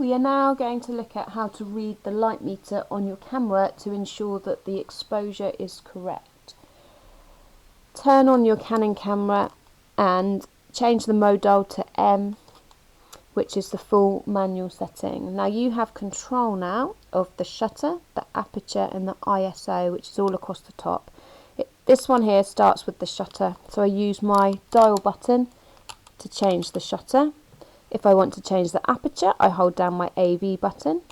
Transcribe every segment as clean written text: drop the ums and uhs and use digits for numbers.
We are now going to look at how to read the light meter on your camera to ensure that the exposure is correct. Turn on your Canon camera and change the mode dial to M, which is the full manual setting. Now you have control now of the shutter, the aperture and the ISO, which is all across the top. This one here starts with the shutter, so I use my dial button to change the shutter. If I want to change the aperture, I hold down my AV button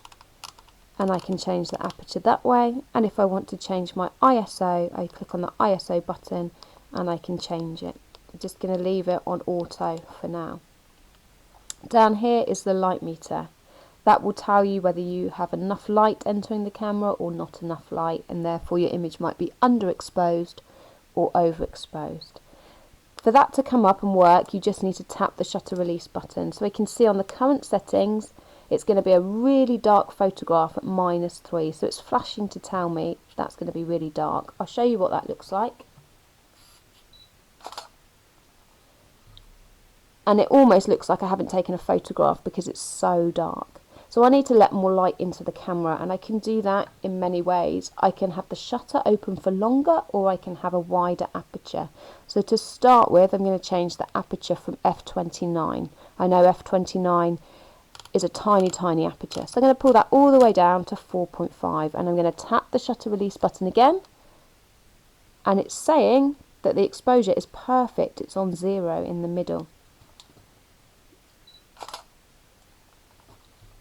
and I can change the aperture that way. And if I want to change my ISO, I click on the ISO button and I can change it. I'm just going to leave it on auto for now. Down here is the light meter. That will tell you whether you have enough light entering the camera or not enough light, and therefore your image might be underexposed or overexposed. For that to come up and work, you just need to tap the shutter release button. So we can see on the current settings, it's going to be a really dark photograph at -3. So it's flashing to tell me that's going to be really dark. I'll show you what that looks like. And it almost looks like I haven't taken a photograph because it's so dark. So I need to let more light into the camera, and I can do that in many ways. I can have the shutter open for longer, or I can have a wider aperture. So to start with, I'm going to change the aperture from f/29. I know f/29 is a tiny aperture. So I'm going to pull that all the way down to 4.5, and I'm going to tap the shutter release button again. And it's saying that the exposure is perfect. It's on 0 in the middle.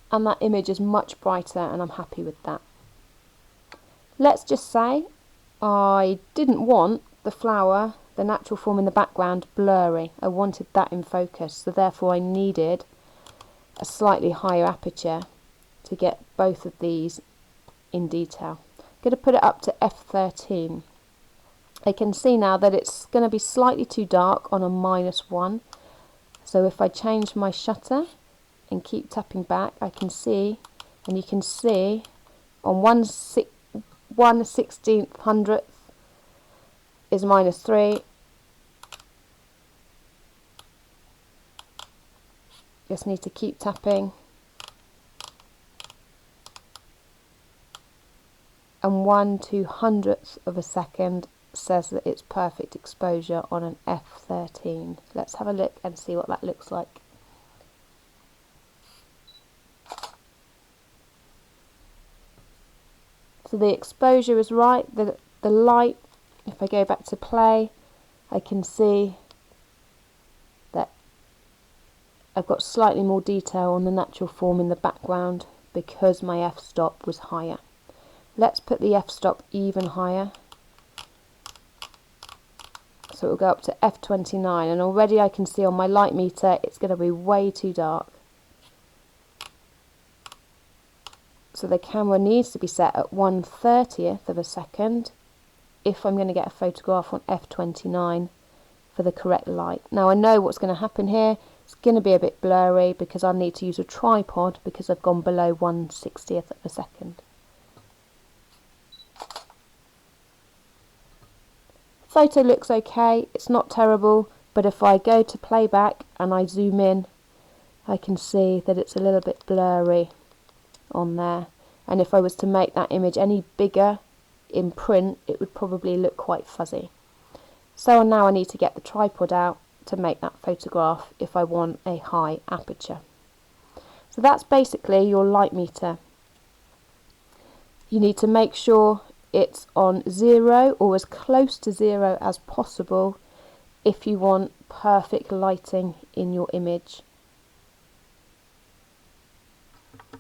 And that image is much brighter, and I'm happy with that. Let's just say I didn't want the flower, the natural form in the background, blurry. I wanted that in focus, so therefore I needed a slightly higher aperture to get both of these in detail. I'm going to put it up to f/13. I can see now that it's going to be slightly too dark on a -1. So if I change my shutter and keep tapping back, I can see, and you can see on 1/1600th is -3. Just need to keep tapping. And 1/200th of a second says that it's perfect exposure on an f/13. Let's have a look and see what that looks like. So the exposure is right, the light, if I go back to play, I can see that I've got slightly more detail on the natural form in the background because my f-stop was higher. Let's put the f-stop even higher. So it will go up to f/29, and already I can see on my light meter it's going to be way too dark. So the camera needs to be set at 1/30th of a second if I'm going to get a photograph on f/29 for the correct light. Now I know what's going to happen here. It's going to be a bit blurry because I need to use a tripod because I've gone below 1/60th of a second. Photo looks okay, it's not terrible, but if I go to playback and I zoom in, I can see that it's a little bit blurry on there, and if I was to make that image any bigger in print, it would probably look quite fuzzy. So now I need to get the tripod out to make that photograph if I want a high aperture. So that's basically your light meter. You need to make sure it's on 0 or as close to 0 as possible if you want perfect lighting in your image.